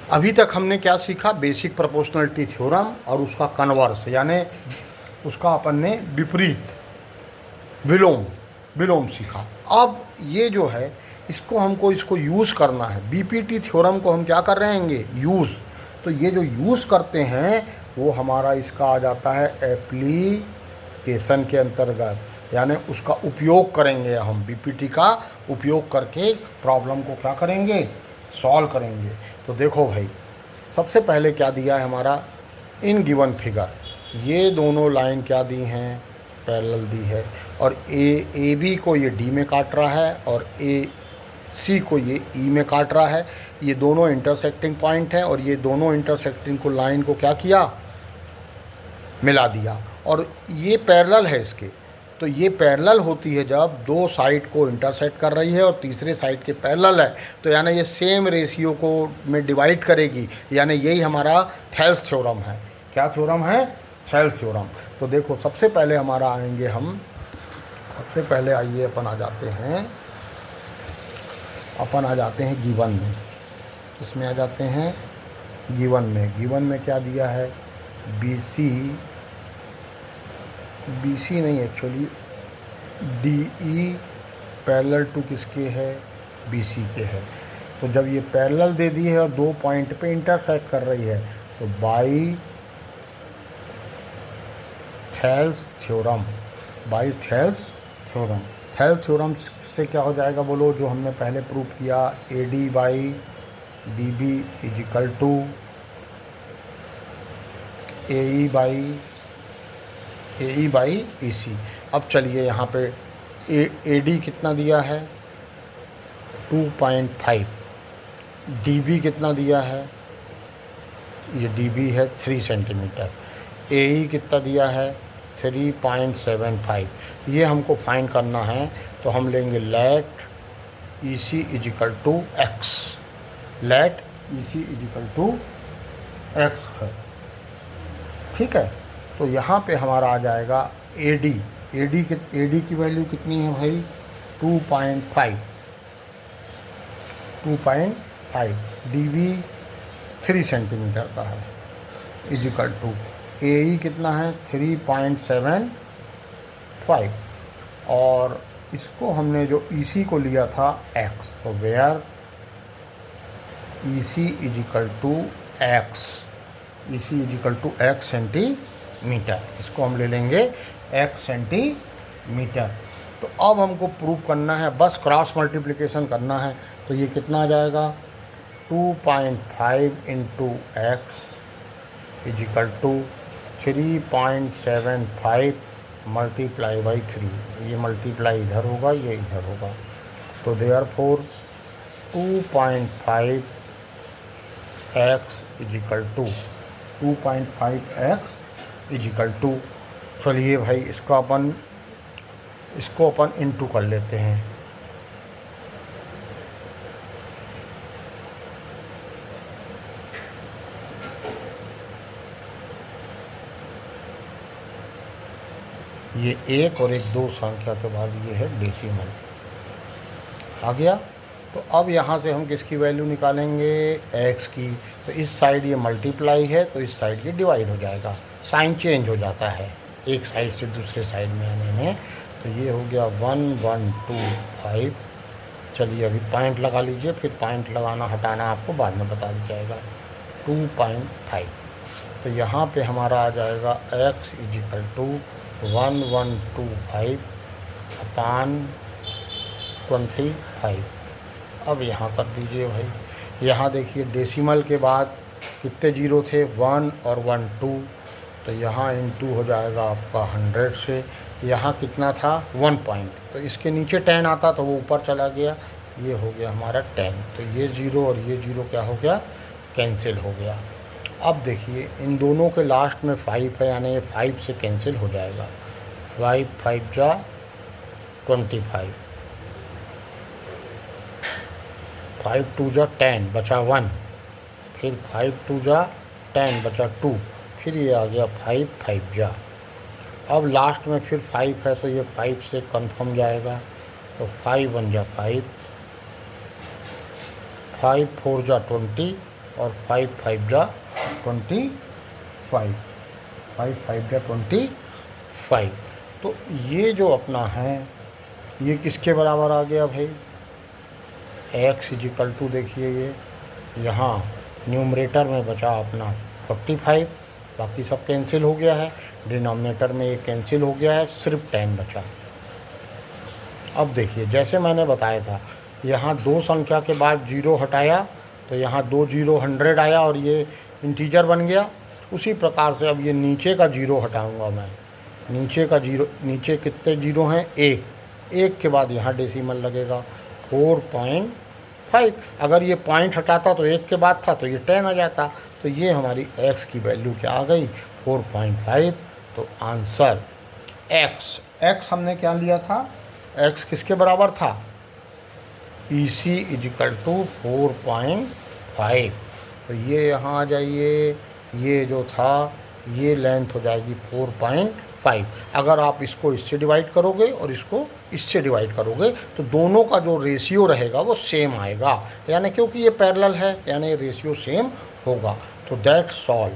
अभी तक हमने क्या सीखा, बेसिक प्रोपोर्शनलिटी थ्योरम और उसका कन्वर्स, यानी उसका अपन ने विपरीत विलोम विलोम सीखा। अब ये जो है इसको हमको इसको यूज़ करना है। बीपीटी थ्योरम को हम क्या कर रहे हैं, यूज़। तो ये जो यूज़ करते हैं वो हमारा इसका आ जाता है एप्लीकेशन के अंतर्गत, यानी उसका उपयोग करेंगे हम, बीपीटी का उपयोग करके प्रॉब्लम को क्या करेंगे, सॉल्व करेंगे। तो देखो भाई, सबसे पहले क्या दिया है हमारा, इन गिवन फिगर ये दोनों लाइन क्या दी हैं, पैरेलल दी है, और ए बी को ये डी में काट रहा है और ए सी को ये ई में काट रहा है। ये दोनों इंटरसेक्टिंग पॉइंट हैं और ये दोनों इंटरसेक्टिंग को लाइन को क्या किया, मिला दिया, और ये पैरेलल है इसके। तो ये पैरेलल होती है जब दो साइड को इंटरसेक्ट कर रही है और तीसरे साइड के पैरेलल है, तो यानी ये सेम रेशियो को में डिवाइड करेगी, यानी यही हमारा थेल्स थ्योरम है। क्या थ्योरम है, थेल्स थ्योरम। तो देखो सबसे पहले हमारा आएंगे हम, सबसे पहले आइए अपन आ जाते हैं गिवन में। इसमें आ जाते हैं गिवन में क्या दिया है, बी सी नहीं, actually D E parallel to किसके है, बी सी के है। तो जब ये पैरेलल दे दी है और दो पॉइंट पे इंटरसेक्ट कर रही है, तो by Thales theorem, Thales theorem से क्या हो जाएगा बोलो, जो हमने पहले प्रूव किया, A D by D B is equal to A E by E C. अब चलिए यहाँ पे ए डी कितना दिया है, 2.5, डी बी कितना दिया है, ये डी बी है 3 सेंटीमीटर, ए ई कितना दिया है 3.75। ये हमको फाइंड करना है, तो हम लेंगे let E C is equal to x, let E C is equal to x है, ठीक है। तो यहाँ पे हमारा आ जाएगा ए डी की वैल्यू कितनी है भाई, 2.5, डी बी 3 सेंटीमीटर का है, इज इक्वल टू ए ई कितना है 3.75, और इसको हमने जो ई सी को लिया था एक्स, तो where E C is equal to x, E C is equal to x centimetre, इसको हम ले लेंगे एक्स सेंटीमीटर। तो अब हमको प्रूव करना है, बस क्रॉस मल्टीप्लिकेशन करना है। तो ये कितना आ जाएगा, 2.5 into x is equal to 3.75 multiply by 3, ये मल्टीप्लाई इधर होगा, ये इधर होगा। तो therefore 2.5 x is equal to 2.5 x is equal to, चलिए भाई इसको अपन इंटू कर लेते हैं। ये एक और एक दो संख्या के बाद ये है डेसिमल आ गया। तो अब यहाँ से हम किसकी वैल्यू निकालेंगे, एक्स की। तो इस साइड ये मल्टीप्लाई है, तो इस साइड ये डिवाइड हो जाएगा, साइन चेंज हो जाता है एक साइड से दूसरे साइड में आने में। तो ये हो गया 1125। चलिए अभी पॉइंट लगा लीजिए, फिर पॉइंट लगाना हटाना आपको बाद में बता दिया जाएगा। 2.5, तो यहाँ पे हमारा आ जाएगा x इज इक्वल टू 1125 अपान 25। अब यहाँ कर दीजिए भाई, यहाँ देखिए डेसिमल के बाद कितने जीरो थे, 1 और 1 2, तो यहाँ इनटू हो जाएगा आपका 100 से। यहाँ कितना था 1 पॉइंट, तो इसके नीचे 10 आता तो वो ऊपर चला गया, ये हो गया हमारा 10। तो ये ज़ीरो और ये ज़ीरो क्या हो गया, कैंसिल हो गया। अब देखिए इन दोनों के लास्ट में 5 है, यानी ये 5 से कैंसिल हो जाएगा। 5 5 जा 25, 5 2 जा 10 बचा 1, फिर 5 2 जा 10 बचा 2, फिर ये आ गया 5 5 जा। अब लास्ट में फिर 5 है, तो ये 5 से कंफर्म जाएगा। तो 5 1 जा 5, 5 4 जा 20, और 5 5 जा 25, 5 5 जा 25। तो ये जो अपना है ये किसके बराबर आ गया भाई, x इजिकल टू, देखिए ये यहाँ न्यूमरेटर में बचा अपना 45, बाकी सब कैंसिल हो गया है, डिनोमिनेटर में ये कैंसिल हो गया है, सिर्फ 10 बचा। अब देखिए जैसे मैंने बताया था, यहाँ दो संख्या के बाद जीरो हटाया तो यहाँ 2 0 100 आया और ये इंटीजर बन गया। उसी प्रकार से अब ये नीचे का जीरो हटाऊंगा मैं, नीचे का जीरो, नीचे कितने जीरो हैं, एक के बाद यहाँ डेसिमल लगेगा 4.5। अगर ये पॉइंट हटाता तो एक के बाद था तो ये 10 आ जाता। तो ये हमारी x की वैल्यू क्या आ गई, 4.5। तो आंसर x हमने क्या लिया था, x किसके बराबर था, EC इजिकल टू 4.5। तो ये यहाँ आ जाइए, ये जो था ये लेंथ हो जाएगी 4.5। अगर आप इसको इससे डिवाइड करोगे और इसको इससे डिवाइड करोगे तो दोनों का जो रेशियो रहेगा वो सेम आएगा, यानी क्योंकि ये पैरेलल है यानी रेशियो सेम होगा। तो दैट्स ऑल।